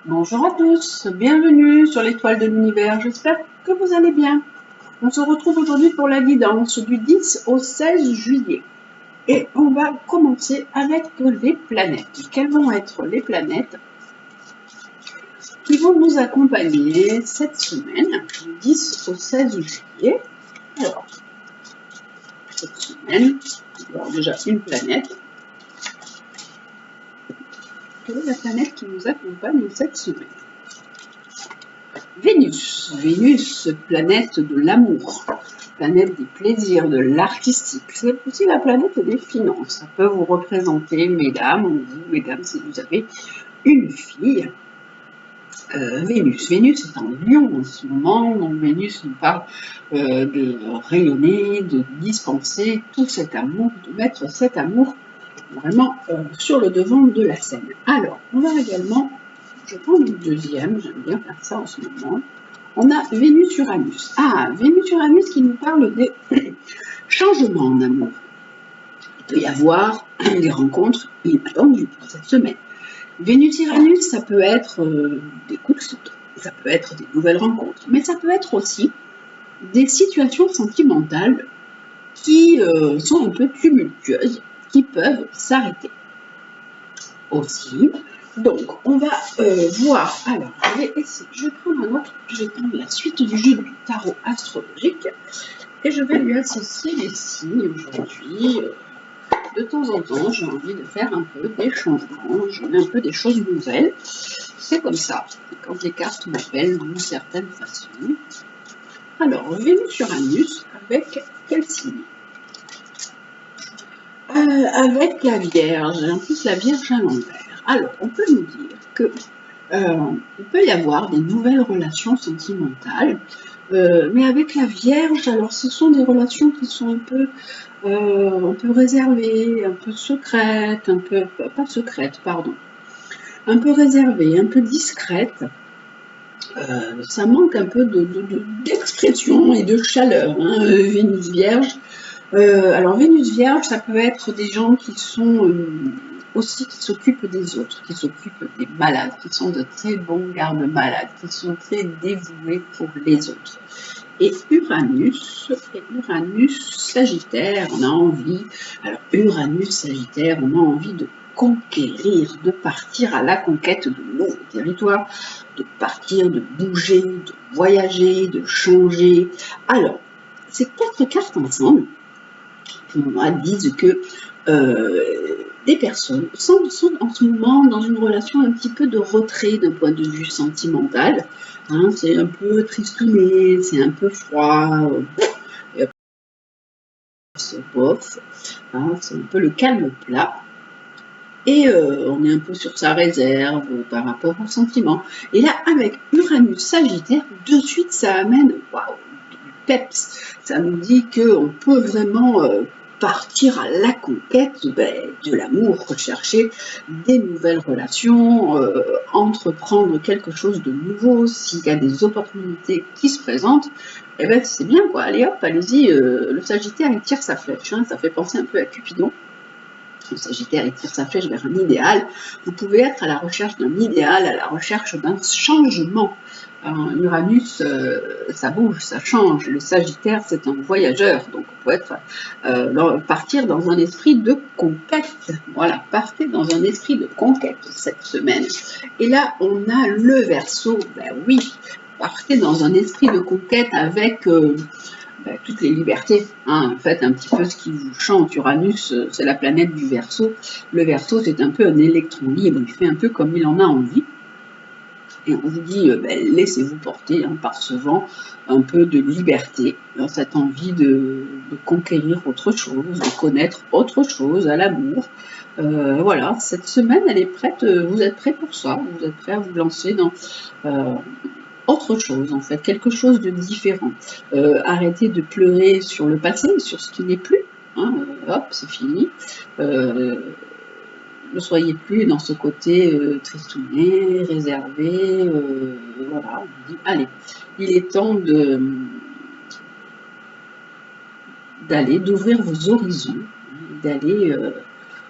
Bonjour à tous, bienvenue sur l'étoile de l'univers, j'espère que vous allez bien. On se retrouve aujourd'hui pour la guidance du 10 au 16 juillet. Et on va commencer avec les planètes. Quelles vont être les planètes qui vont nous accompagner cette semaine, du 10 au 16 juillet? Alors, cette semaine, on va avoir déjà une planète. Quelle est la planète qui nous accompagne cette semaine? Vénus. Vénus, planète de l'amour, planète des plaisirs, de l'artistique. C'est aussi la planète des finances. Ça peut vous représenter, mesdames, ou vous, mesdames, si vous avez une fille. Vénus. Vénus est en Lion en ce moment, donc Vénus nous parle de rayonner, de dispenser tout cet amour, de mettre cet amour vraiment sur le devant de la scène. Alors, on va également, je prends une deuxième, j'aime bien faire ça en ce moment. On a Vénus-Uranus. Ah, Vénus-Uranus qui nous parle des changements en amour. Il peut y avoir des rencontres inattendues pour cette semaine. Vénus-Uranus, ça peut être des coups de foudre, ça peut être des nouvelles rencontres, mais ça peut être aussi des situations sentimentales qui sont un peu tumultueuses, qui peuvent s'arrêter aussi. Donc, on va voir. Alors, je vais prendre un autre, je vais prendre la suite du jeu du tarot astrologique et je vais lui associer les signes aujourd'hui. De temps en temps, j'ai envie de faire un peu des changements, je mets un peu des choses nouvelles. C'est comme ça, quand les cartes m'appellent d'une certaine façon. Alors, Vénus-Uranus avec quel signe? Avec la Vierge, en plus la Vierge à l'envers. Alors, on peut nous dire que il peut y avoir des nouvelles relations sentimentales, mais avec la Vierge, alors ce sont des relations qui sont un peu réservées, un peu secrètes, un peu, pas secrètes, pardon, un peu réservées, un peu discrètes. Ça manque un peu d'expression et de chaleur, hein, Vénus Vierge. Alors Vénus Vierge, ça peut être des gens qui sont aussi qui s'occupent des autres, qui s'occupent des malades, qui sont de très bons gardes-malades, qui sont très dévoués pour les autres. Et Uranus Sagittaire, on a envie, alors Uranus Sagittaire, on a envie de conquérir, de partir à la conquête de nouveaux territoires, de partir, de bouger, de voyager, de changer. Alors, ces quatre cartes ensemble, pour moi, disent que des personnes sont en ce moment dans une relation un petit peu de retrait d'un point de vue sentimental. Hein, c'est un peu tristouné, c'est un peu froid, c'est bof, hein, c'est un peu le calme plat. Et on est un peu sur sa réserve par rapport aux sentiments. Et là, avec Uranus Sagittaire, de suite, ça amène du peps. Ça nous dit qu'on peut vraiment partir à la conquête de l'amour, rechercher des nouvelles relations, entreprendre quelque chose de nouveau. S'il y a des opportunités qui se présentent, eh ben, c'est bien, quoi. Allez hop, allez-y. Le Sagittaire, il tire sa flèche. Hein, ça fait penser un peu à Cupidon. Le Sagittaire, il tire sa flèche vers un idéal. Vous pouvez être à la recherche d'un idéal, à la recherche d'un changement. Uranus, ça bouge, ça change. Le Sagittaire, c'est un voyageur. Donc, on peut partir dans un esprit de conquête. Voilà, partez dans un esprit de conquête cette semaine. Et là, on a le Verseau. Ben oui, partez dans un esprit de conquête avec toutes les libertés, hein. Faites un petit peu ce qui vous chante. Uranus, c'est la planète du Verseau. Le Verseau, c'est un peu un électron libre, il fait un peu comme il en a envie. Et on vous dit, laissez-vous porter par ce vent, un peu de liberté, dans cette envie de conquérir autre chose, de connaître autre chose, à l'amour. Voilà, cette semaine, elle est prête, vous êtes prêts pour ça, vous êtes prêts à vous lancer dans autre chose, en fait, quelque chose de différent. Arrêtez de pleurer sur le passé, sur ce qui n'est plus. Hein, hop, c'est fini. Ne soyez plus dans ce côté tristouné, réservé. Voilà, on vous dit, allez, il est temps d'aller, d'ouvrir vos horizons, d'aller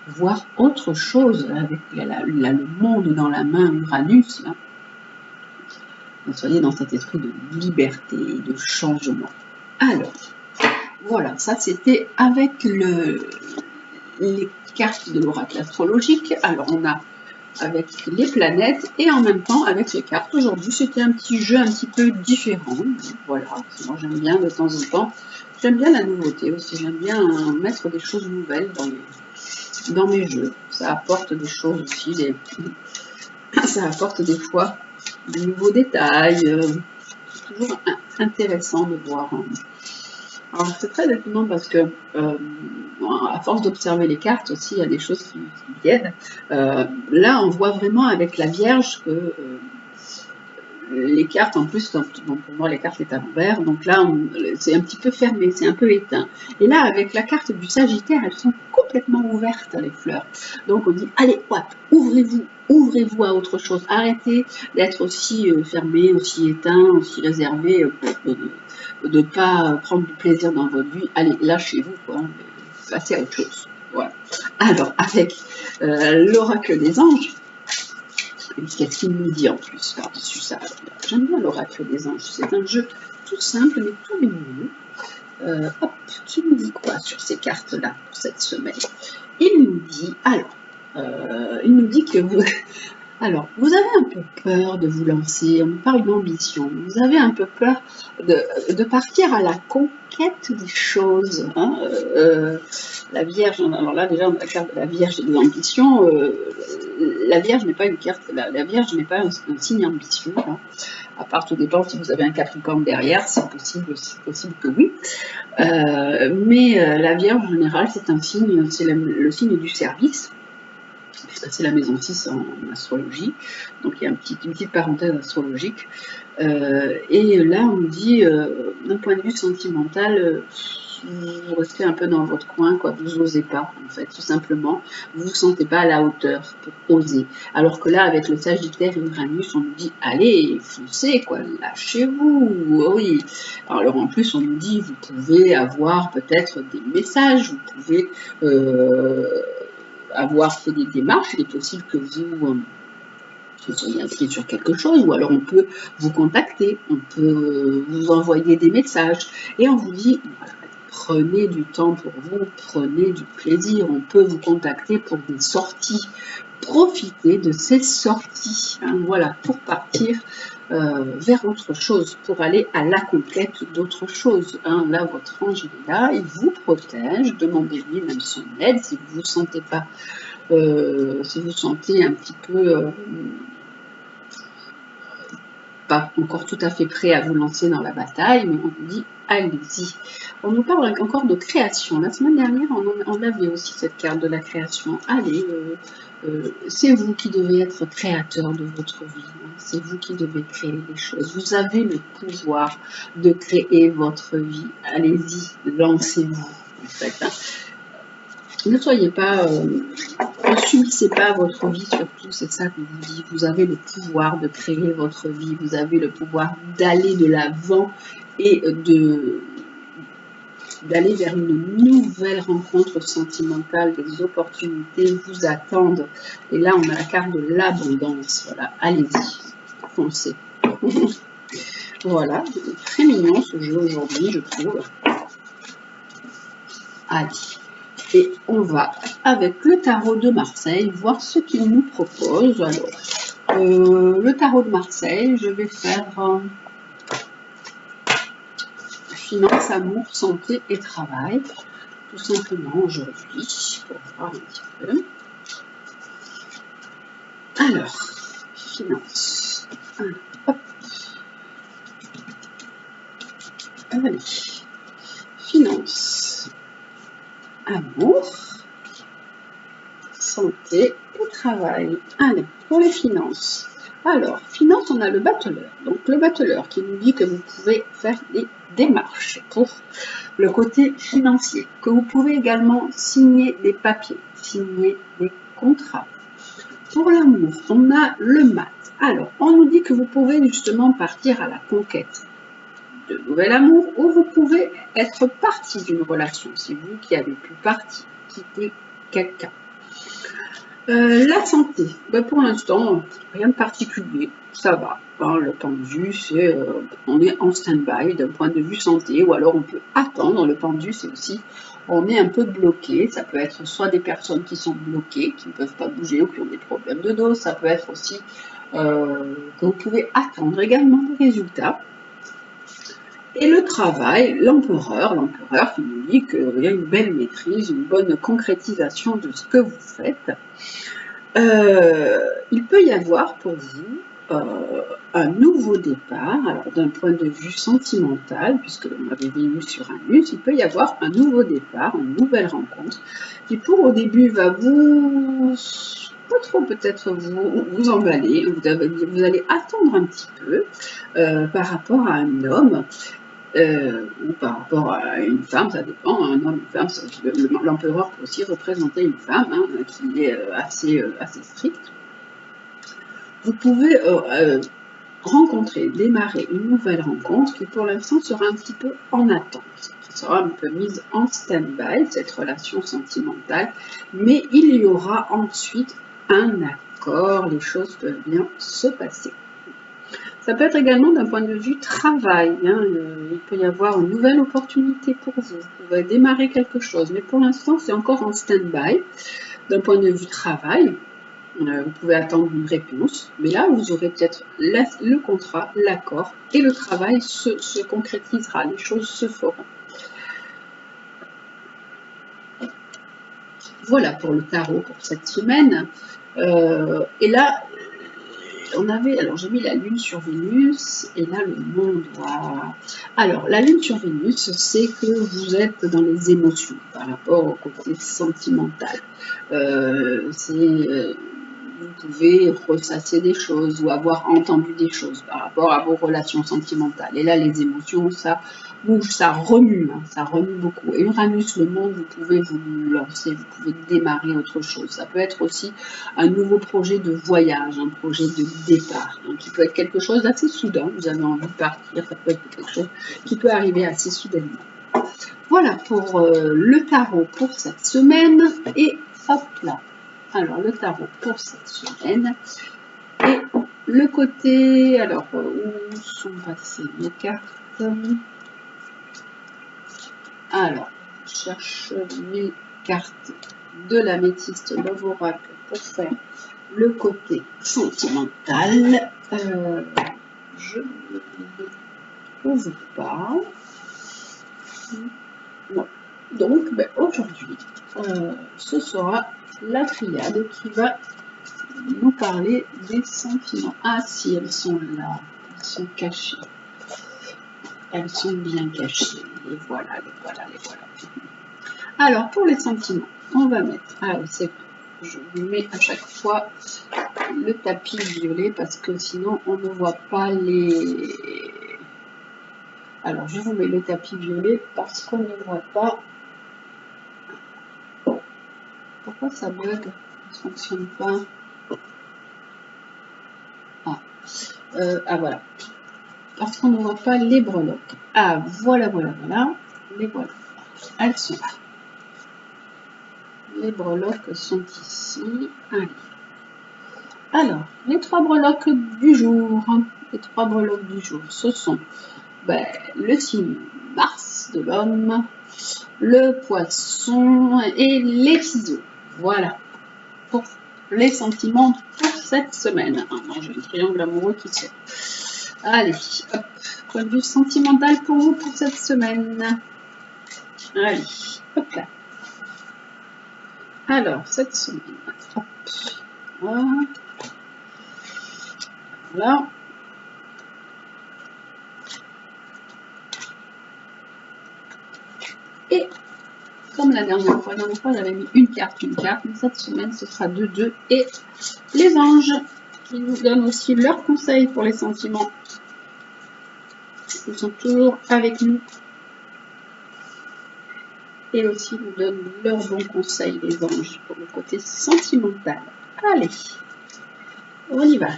voir autre chose avec le monde dans la main, Uranus, là. vous soyez dans cet esprit de liberté, de changement. Alors, voilà, ça c'était avec les cartes de l'oracle astrologique. Alors, on a avec les planètes et en même temps avec les cartes. Aujourd'hui, c'était un petit jeu un petit peu différent. Voilà, moi j'aime bien de temps en temps. J'aime bien la nouveauté aussi. J'aime bien mettre des choses nouvelles dans mes jeux. Ça apporte des choses aussi. Ça apporte des fois de nouveaux détails. C'est toujours intéressant de voir. Alors c'est très étonnant parce que à force d'observer les cartes aussi, il y a des choses qui viennent. Là, on voit vraiment avec la Vierge que les cartes, en plus, donc pour moi, les cartes est à l'envers, donc là, c'est un petit peu fermé, c'est un peu éteint. Et là, avec la carte du Sagittaire, elles sont complètement ouvertes, les fleurs. Donc on dit, allez, hop, ouvrez-vous à autre chose. Arrêtez d'être aussi fermé, aussi éteint, aussi réservé, de ne pas prendre du plaisir dans votre vie. Allez, lâchez-vous, quoi. Passez à autre chose. Voilà. Alors, avec l'oracle des anges, qu'est-ce qu'il nous dit en plus par-dessus ça? J'aime bien l'oracle des anges. C'est un jeu tout simple mais tout mignon. Hop, qui nous dit quoi sur ces cartes-là pour cette semaine? Il nous dit, alors, il nous dit que vous, alors, vous avez un peu peur de vous lancer, on nous parle d'ambition, vous avez un peu peur de partir à la conquête des choses. Hein, la Vierge, alors là déjà on a la carte de la Vierge et de l'ambition. La Vierge n'est pas une carte, la Vierge n'est pas un signe ambitieux. Hein. À part, tout dépend si vous avez un Capricorne derrière, c'est possible que oui. Mais la Vierge en général, c'est un signe, c'est le signe du service. C'est la maison 6 en astrologie, donc il y a une petite parenthèse astrologique. Et là, on nous dit, d'un point de vue sentimental, vous restez un peu dans votre coin, quoi. Vous n'osez pas, en fait, tout simplement. Vous ne vous sentez pas à la hauteur pour oser. Alors que là, avec le Sagittaire et Uranus, on nous dit, allez, foncez, quoi, lâchez-vous. Oui. Alors en plus, on nous dit, vous pouvez avoir peut-être des messages, vous pouvez avoir fait des démarches, il est possible que vous soyez inscrit sur quelque chose, ou alors on peut vous contacter, on peut vous envoyer des messages, et on vous dit, voilà, prenez du temps pour vous, prenez du plaisir, on peut vous contacter pour des sorties, profitez de ces sorties, hein, voilà, pour partir vers autre chose, pour aller à la conquête d'autre chose. Hein. Là, votre ange est là, il vous protège, demandez-lui même son aide si vous vous sentez pas, si vous sentez un petit peu pas encore tout à fait prêt à vous lancer dans la bataille, mais on vous dit allez-y. On nous parle encore de création. La semaine dernière, on avait aussi cette carte de la création. Allez, c'est vous qui devez être créateur de votre vie. Hein. C'est vous qui devez créer les choses. Vous avez le pouvoir de créer votre vie. Allez-y, lancez-vous. En fait, hein. Ne soyez pas, ne subissez pas votre vie, surtout, c'est ça qu'on vous dit. Vous avez le pouvoir de créer votre vie, vous avez le pouvoir d'aller de l'avant et d'aller vers une nouvelle rencontre sentimentale. Des opportunités vous attendent. Et là, on a la carte de l'abondance. Voilà, allez-y, foncez. Voilà, très mignon ce jeu aujourd'hui, je trouve. Allez. Et on va, avec le tarot de Marseille, voir ce qu'il nous propose. Alors, le tarot de Marseille, je vais faire finance, amour, santé et travail, tout simplement aujourd'hui, pour voir un petit peu. Alors, finance. Alors, hop. Allez. Finance, amour, santé et travail. Allez, pour les finances. Alors, finance, on a le battleur. Donc, le battleur qui nous dit que vous pouvez faire des démarches pour le côté financier, que vous pouvez également signer des papiers, signer des contrats. Pour l'amour, on a le mat. Alors, on nous dit que vous pouvez justement partir à la conquête de nouvel amour, ou vous pouvez être parti d'une relation. C'est vous qui avez pu partir, quitter quelqu'un. La santé, ben, pour l'instant, rien de particulier, ça va. Hein, le pendu, c'est, on est en stand-by d'un point de vue santé, ou alors on peut attendre. Le pendu, c'est aussi, on est un peu bloqué. Ça peut être soit des personnes qui sont bloquées, qui ne peuvent pas bouger ou qui ont des problèmes de dos. Ça peut être aussi que vous pouvez attendre également des résultats. Et le travail, l'empereur qui nous dit qu'il y a une belle maîtrise, une bonne concrétisation de ce que vous faites. Il peut y avoir pour vous un nouveau départ. Alors d'un point de vue sentimental, puisque on avait Vénus sur Uranus, il peut y avoir un nouveau départ, une nouvelle rencontre, qui pour au début va vous pas trop peut-être vous emballer, vous allez attendre un petit peu par rapport à un homme. Ou par rapport à une femme, ça dépend, un homme, une femme, l'empereur peut aussi représenter une femme hein, qui est assez stricte. Vous pouvez rencontrer, démarrer une nouvelle rencontre qui pour l'instant sera un petit peu en attente, qui sera un peu mise en stand-by, cette relation sentimentale, mais il y aura ensuite un accord, les choses peuvent bien se passer. Ça peut être également d'un point de vue travail. Hein, il peut y avoir une nouvelle opportunité pour vous. Vous pouvez démarrer quelque chose, mais pour l'instant, c'est encore en stand-by. D'un point de vue travail, vous pouvez attendre une réponse, mais là, vous aurez peut-être le contrat, l'accord, et le travail se concrétisera, les choses se feront. Voilà pour le tarot pour cette semaine. Et là, alors j'ai mis la lune sur Vénus et là le monde. Wow. Alors la lune sur Vénus, c'est que vous êtes dans les émotions par rapport au côté sentimental. Vous pouvez ressasser des choses ou avoir entendu des choses par rapport à vos relations sentimentales. Et là les émotions, ça bouge, ça remue beaucoup. Et Uranus, le monde, vous pouvez vous lancer, vous pouvez démarrer autre chose. Ça peut être aussi un nouveau projet de voyage, un projet de départ, hein, qui peut être quelque chose d'assez soudain. Vous avez envie de partir, ça peut être quelque chose qui peut arriver assez soudainement. Voilà pour le tarot pour cette semaine. Et hop là. Alors le tarot pour cette semaine. Et le côté, alors où sont passées mes cartes? Alors, je cherche mes cartes de l'améthyste Love Oracle pour faire le côté sentimental. Je ne les trouve pas. Non. Donc, aujourd'hui, ce sera la triade qui va nous parler des sentiments. Ah si, elles sont là, elles sont cachées. Elles sont bien cachées. Les voilà, les voilà, les voilà. Alors, pour les sentiments, on va mettre... Ah, c'est je vous mets à chaque fois le tapis violet parce que sinon, on ne voit pas les... Alors, je vous mets le tapis violet parce qu'on ne voit pas... Pourquoi ça bug? Ça ne fonctionne pas. Ah, voilà. Parce qu'on ne voit pas les breloques. Ah, voilà. Les voilà. Elles sont là. Les breloques sont ici. Allez. Alors, les trois breloques du jour. Les trois breloques du jour, ce sont le signe Mars de l'homme, le poisson et les ciseaux. Voilà. Pour les sentiments pour cette semaine. Ah, non, j'ai le triangle amoureux qui sort. Allez, hop. Point de vue sentimental pour vous pour cette semaine. Allez, hop là. Alors, cette semaine, hop. Voilà. Et comme la dernière fois j'avais mis une carte, mais cette semaine ce sera 2 et les anges qui nous donnent aussi leurs conseils pour les sentiments. Ils sont toujours avec nous et aussi nous donnent leurs bons conseils, les anges, pour le côté sentimental. Allez, on y va.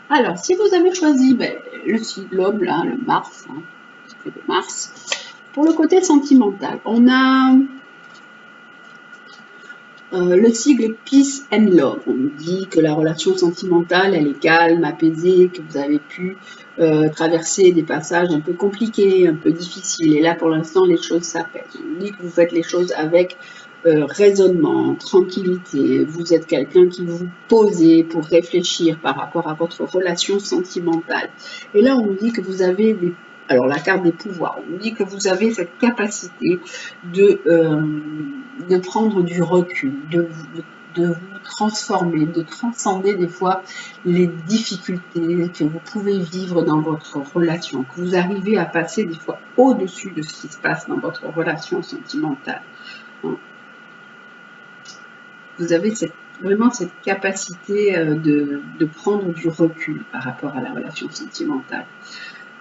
Alors, si vous avez choisi l'homme, là, le Mars, hein, le Mars, pour le côté sentimental, on a Le sigle est Peace and Love. On nous dit que la relation sentimentale, elle est calme, apaisée, que vous avez pu traverser des passages un peu compliqués, un peu difficiles. Et là, pour l'instant, les choses s'apaisent. On nous dit que vous faites les choses avec raisonnement, tranquillité. Vous êtes quelqu'un qui vous posez pour réfléchir par rapport à votre relation sentimentale. Et là, on nous dit que vous avez des... Alors, la carte des pouvoirs, on nous dit que vous avez cette capacité de prendre du recul, de vous transformer, de transcender des fois les difficultés que vous pouvez vivre dans votre relation, que vous arrivez à passer des fois au-dessus de ce qui se passe dans votre relation sentimentale. Vous avez vraiment cette capacité de prendre du recul par rapport à la relation sentimentale.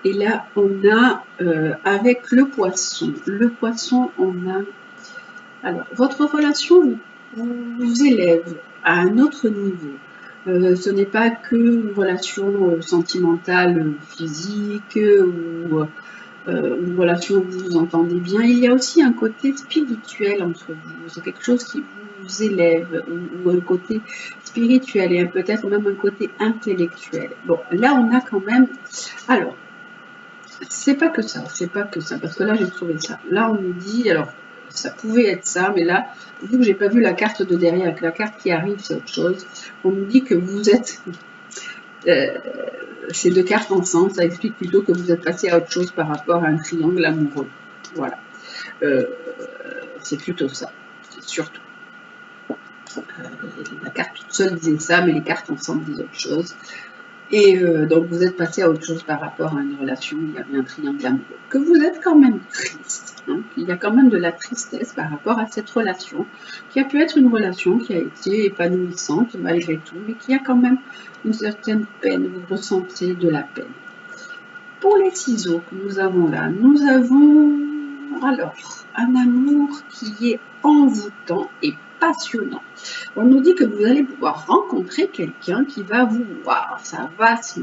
Et là, on a, avec le poisson, on a... Alors, votre relation vous élève à un autre niveau. Ce n'est pas qu'une relation sentimentale physique ou une relation où vous vous entendez bien. Il y a aussi un côté spirituel entre vous. C'est quelque chose qui vous élève, ou un côté spirituel et peut-être même un côté intellectuel. Bon, là, on a quand même... Alors, c'est pas que ça, parce que là, j'ai trouvé ça. Là, on nous dit... Alors, ça pouvait être ça, mais là, vu que j'ai pas vu la carte de derrière, avec la carte qui arrive, c'est autre chose. On nous dit que vous êtes... ces deux cartes ensemble, ça explique plutôt que vous êtes passé à autre chose par rapport à un triangle amoureux. Voilà. C'est plutôt ça, c'est surtout. La carte toute seule disait ça, mais les cartes ensemble disent autre chose. Et donc vous êtes passé à autre chose par rapport à une relation où il y avait un triangle amoureux. Que vous êtes quand même triste, hein, qu'il y a quand même de la tristesse par rapport à cette relation, qui a pu être une relation qui a été épanouissante malgré tout, mais qui a quand même une certaine peine, vous ressentez de la peine. Pour les ciseaux que nous avons là, nous avons alors un amour qui est envoûtant et passionnant. On nous dit que vous allez pouvoir rencontrer quelqu'un qui va vous voir, ça va se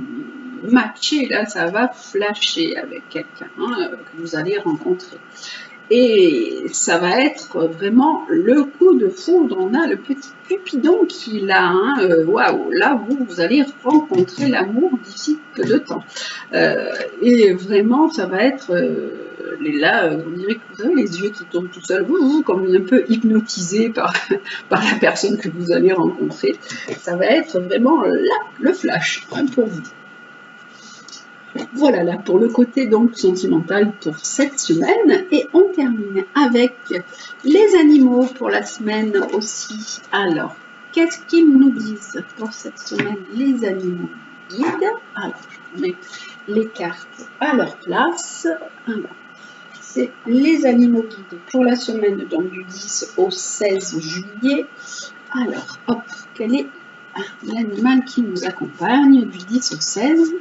matcher, là, ça va flasher avec quelqu'un que vous allez rencontrer. Et ça va être vraiment le coup de foudre. On a le petit Cupidon qui est là. Waouh, là, vous allez rencontrer l'amour d'ici peu de temps. Et vraiment, ça va être... là, on dirait que vous avez les yeux qui tournent tout seuls, comme un peu hypnotisé par la personne que vous allez rencontrer. Ça va être vraiment là, le flash pour vous. Voilà là pour le côté donc sentimental pour cette semaine, et on termine avec les animaux pour la semaine aussi. Alors, qu'est-ce qu'ils nous disent pour cette semaine les animaux guides? Alors, je mets les cartes à leur place. Alors, c'est les animaux guides pour la semaine donc du 10 au 16 juillet. Alors, hop, quel est l'animal qui nous accompagne du 10 au 16?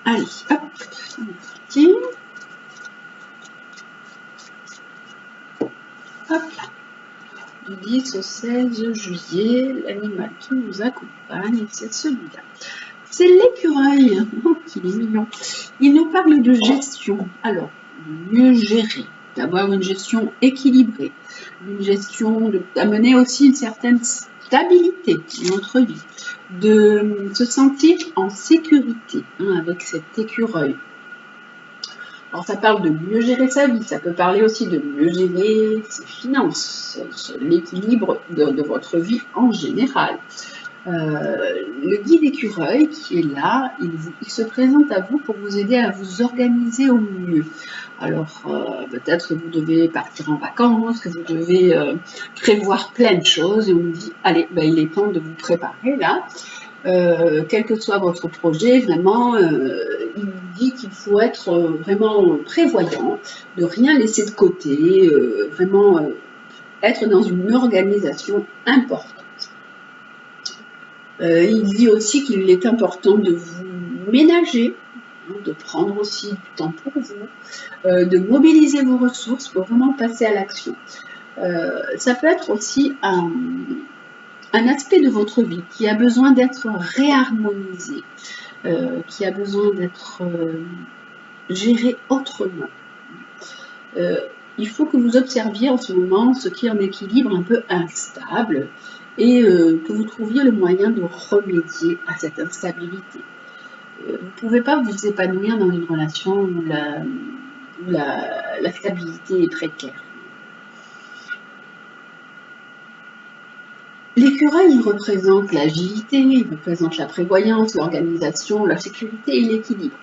Allez, hop, on est parti. Hop là. Du 10 au 16 juillet, l'animal qui nous accompagne, c'est celui-là. C'est l'écureuil. Oh, qu'il est mignon. Il nous parle de gestion. Alors, mieux gérer, d'avoir une gestion équilibrée, une gestion d'amener aussi une certaine stabilité dans notre vie, de se sentir en sécurité avec cet écureuil. Alors ça parle de mieux gérer sa vie, ça peut parler aussi de mieux gérer ses finances, l'équilibre de votre vie en général. Le guide écureuil qui est là, il se présente à vous pour vous aider à vous organiser au mieux. Alors peut-être que vous devez partir en vacances, que vous devez prévoir plein de choses, et on vous dit, allez, il est temps de vous préparer là. Quel que soit votre projet, vraiment, il dit qu'il faut être vraiment prévoyant, de rien laisser de côté, vraiment être dans une organisation importante. Il dit aussi qu'il est important de vous ménager, de prendre aussi du temps pour vous, de mobiliser vos ressources pour vraiment passer à l'action. Ça peut être aussi un aspect de votre vie qui a besoin d'être réharmonisé, qui a besoin d'être géré autrement. il faut que vous observiez en ce moment ce qui est en équilibre un peu instable et que vous trouviez le moyen de remédier à cette instabilité. Vous ne pouvez pas vous épanouir dans une relation où la stabilité est précaire. L'écureuil, il représente l'agilité, il représente la prévoyance, l'organisation, la sécurité et l'équilibre.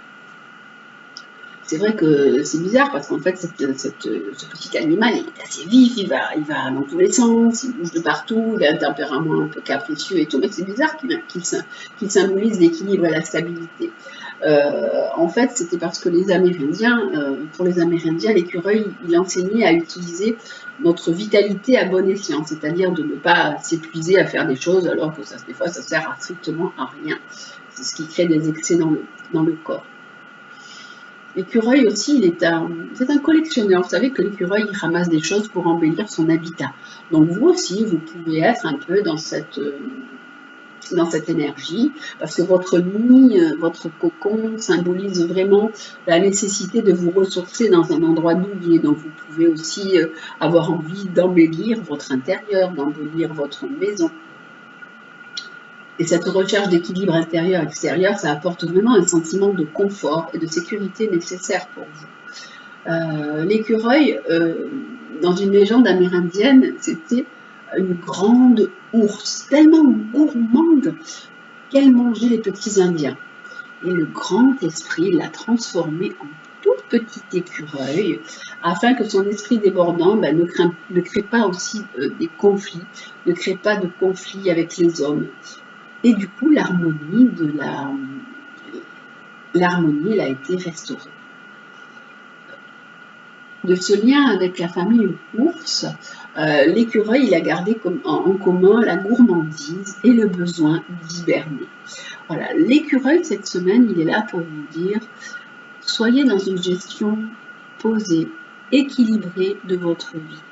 C'est vrai que c'est bizarre parce qu'en fait, ce petit animal est assez vif, il va dans tous les sens, il bouge de partout, il a un tempérament un peu capricieux et tout, mais c'est bizarre qu'il symbolise l'équilibre et la stabilité. En fait, c'était parce que les Amérindiens, pour les Amérindiens, l'écureuil, il enseignait à utiliser notre vitalité à bon escient, c'est-à-dire de ne pas s'épuiser à faire des choses alors que des fois, ça sert strictement à rien. C'est ce qui crée des excès dans le corps. L'écureuil aussi, c'est un collectionneur. Vous savez que l'écureuil, il ramasse des choses pour embellir son habitat. Donc vous aussi, vous pouvez être un peu dans cette énergie, parce que votre nid, votre cocon symbolise vraiment la nécessité de vous ressourcer dans un endroit douillet. Donc vous pouvez aussi avoir envie d'embellir votre intérieur, d'embellir votre maison. Et cette recherche d'équilibre intérieur-extérieur, ça apporte vraiment un sentiment de confort et de sécurité nécessaire pour vous. L'écureuil, dans une légende amérindienne, c'était une grande ours, tellement gourmande qu'elle mangeait les petits Indiens. Et le grand esprit l'a transformée en tout petit écureuil, afin que son esprit débordant ne crée pas aussi des conflits, ne crée pas de conflits avec les hommes. Et du coup, l'harmonie elle a été restaurée. De ce lien avec la famille ours, l'écureuil, il a gardé en commun la gourmandise et le besoin d'hiberner. Voilà, l'écureuil, cette semaine, il est là pour vous dire, soyez dans une gestion posée, équilibrée de votre vie.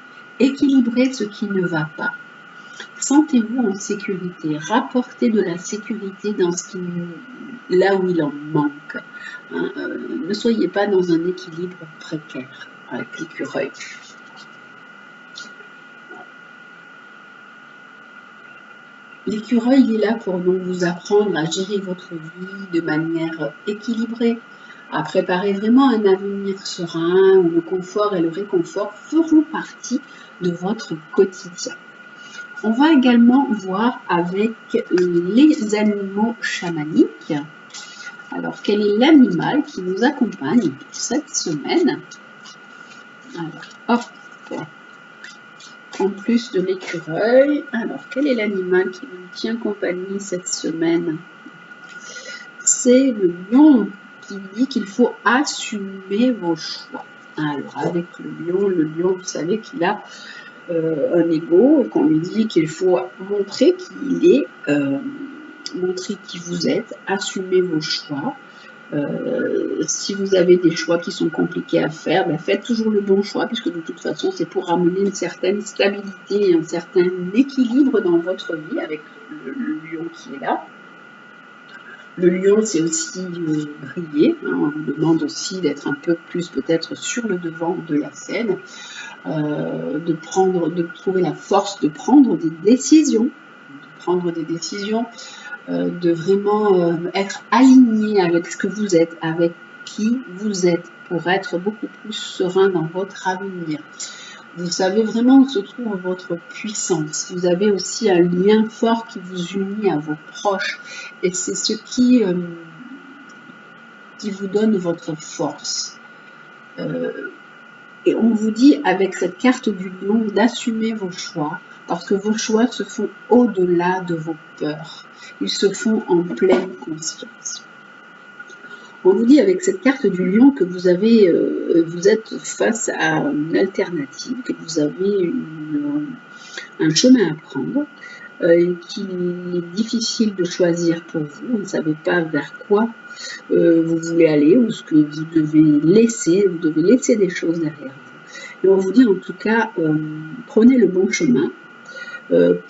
Équilibrez ce qui ne va pas. Sentez-vous en sécurité, rapportez de la sécurité là où il en manque. Ne soyez pas dans un équilibre précaire avec l'écureuil. L'écureuil est là pour donc vous apprendre à gérer votre vie de manière équilibrée, à préparer vraiment un avenir serein où le confort et le réconfort feront partie de votre quotidien. On va également voir avec les animaux chamaniques. Alors, quel est l'animal qui nous accompagne pour cette semaine? Alors, hop, en plus de l'écureuil, alors quel est l'animal qui nous tient compagnie cette semaine? C'est le lion qui dit qu'il faut assumer vos choix. Alors, avec le lion, vous savez qu'il a un ego et qu'on lui dit qu'il faut montrer qu'il est, montrer qui vous êtes, assumer vos choix. Si vous avez des choix qui sont compliqués à faire, faites toujours le bon choix, puisque de toute façon, c'est pour amener une certaine stabilité et un certain équilibre dans votre vie avec le lion qui est là. Le lion, c'est aussi briller. On vous demande aussi d'être un peu plus peut-être sur le devant de la scène, de trouver la force de prendre des décisions, de vraiment être aligné avec ce que vous êtes, avec qui vous êtes, pour être beaucoup plus serein dans votre avenir. Vous savez vraiment où se trouve votre puissance. Vous avez aussi un lien fort qui vous unit à vos proches. Et c'est ce qui vous donne votre force. Et on vous dit avec cette carte du lion d'assumer vos choix, parce que vos choix se font au-delà de vos peurs. Ils se font en pleine conscience. On vous dit avec cette carte du lion que vous êtes face à une alternative, que vous avez un chemin à prendre, qu'il est difficile de choisir pour vous. Vous ne savez pas vers quoi vous voulez aller ou ce que vous devez laisser. Vous devez laisser des choses derrière vous. Et on vous dit en tout cas, prenez le bon chemin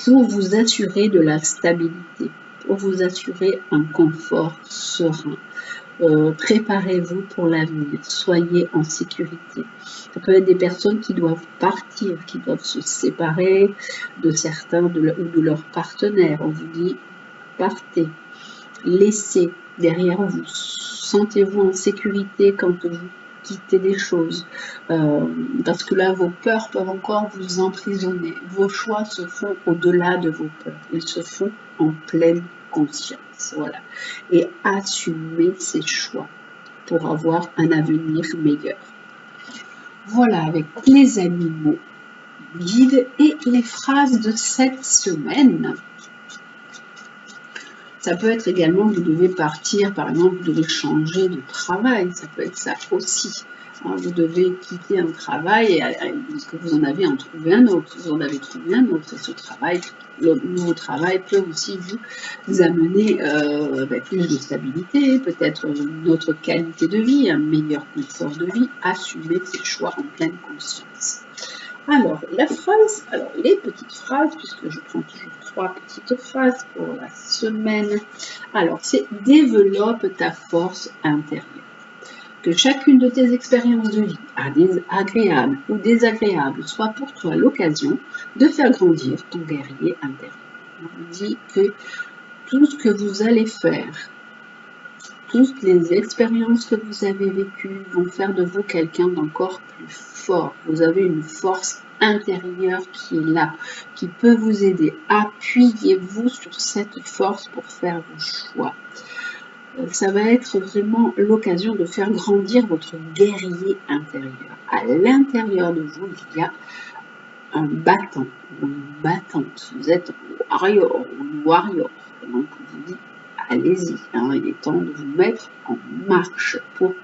pour vous assurer de la stabilité. pour vous assurer un confort serein. Préparez-vous pour l'avenir, soyez en sécurité. Ça peut être des personnes qui doivent partir, qui doivent se séparer de certains ou de leurs partenaires. On vous dit, partez, laissez derrière vous, sentez-vous en sécurité quand vous quittez des choses, parce que là, vos peurs peuvent encore vous emprisonner. Vos choix se font au-delà de vos peurs, ils se font en pleine conscience, voilà. Et assumez ces choix pour avoir un avenir meilleur. Voilà, avec les animaux guides et les phrases de cette semaine. Ça peut être également, vous devez partir, par exemple, vous devez changer de travail, ça peut être ça aussi. Vous devez quitter un travail parce que vous en avez en trouvé un autre. Vous en avez trouvé un autre et ce travail, le nouveau travail peut aussi vous amener plus de stabilité, peut-être une autre qualité de vie, un meilleur confort de vie. Assumez ces choix en pleine conscience. Alors, les petites phrases, puisque je prends toujours 3 petites phrases pour la semaine. Alors, c'est développe ta force intérieure. Que chacune de tes expériences de vie, agréables ou désagréables, soit pour toi l'occasion de faire grandir ton guerrier intérieur. On vous dit que tout ce que vous allez faire, toutes les expériences que vous avez vécues vont faire de vous quelqu'un d'encore plus fort. Vous avez une force intérieure qui est là, qui peut vous aider. Appuyez-vous sur cette force pour faire vos choix. Ça va être vraiment l'occasion de faire grandir votre guerrier intérieur. À l'intérieur de vous, il y a un battant ou une battante. Vous êtes warrior ou warrior. Donc, on vous dit, allez-y, il est temps de vous mettre en marche pour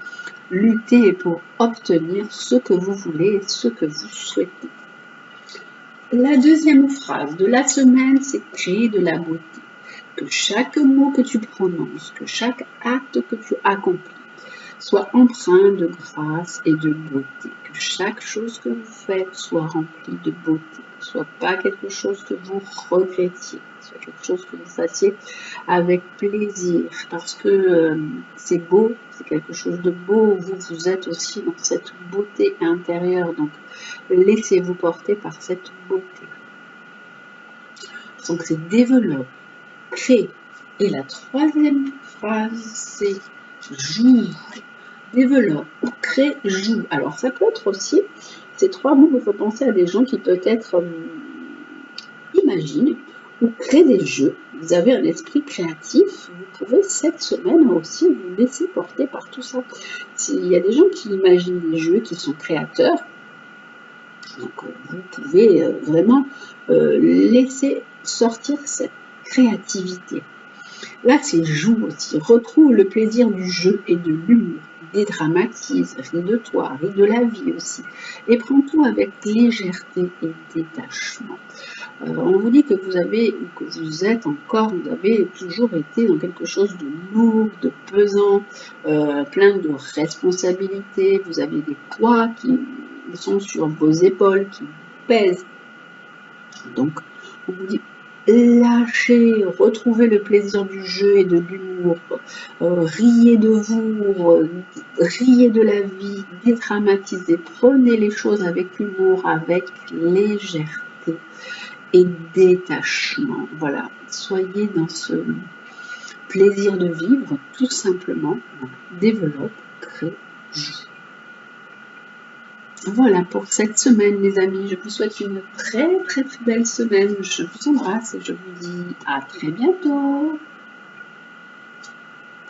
lutter et pour obtenir ce que vous voulez et ce que vous souhaitez. La deuxième phrase de la semaine, c'est créer de la beauté. Que chaque mot que tu prononces, que chaque acte que tu accomplis soit empreint de grâce et de beauté. Que chaque chose que vous faites soit remplie de beauté. Ne soit pas quelque chose que vous regrettiez. Soit quelque chose que vous fassiez avec plaisir. Parce que c'est beau, c'est quelque chose de beau. Vous êtes aussi dans cette beauté intérieure. Donc, laissez-vous porter par cette beauté. Donc, c'est développe, crée. Et la troisième phrase, c'est joue. Développe, crée, joue. Alors, ça peut être aussi, ces 3 mots, il faut penser à des gens qui peut-être imaginent ou créent des jeux. Vous avez un esprit créatif, vous pouvez cette semaine aussi vous laisser porter par tout ça. Il y a des gens qui imaginent des jeux, qui sont créateurs. Donc, vous pouvez vraiment laisser sortir cette créativité. Là, c'est joue aussi. Retrouve le plaisir du jeu et de l'humour. Dédramatise, ris de toi, ris de la vie aussi. Et prends tout avec légèreté et détachement. On vous dit que vous avez toujours été dans quelque chose de lourd, de pesant, plein de responsabilités. Vous avez des poids qui sont sur vos épaules, qui pèsent. Donc, on vous dit lâchez, retrouvez le plaisir du jeu et de l'humour, riez de vous, riez de la vie, dédramatisez, prenez les choses avec humour, avec légèreté et détachement. Voilà, soyez dans ce plaisir de vivre, tout simplement. Développe, crée, joue. Voilà pour cette semaine, les amis. Je vous souhaite une très très très belle semaine. Je vous embrasse et je vous dis à très bientôt.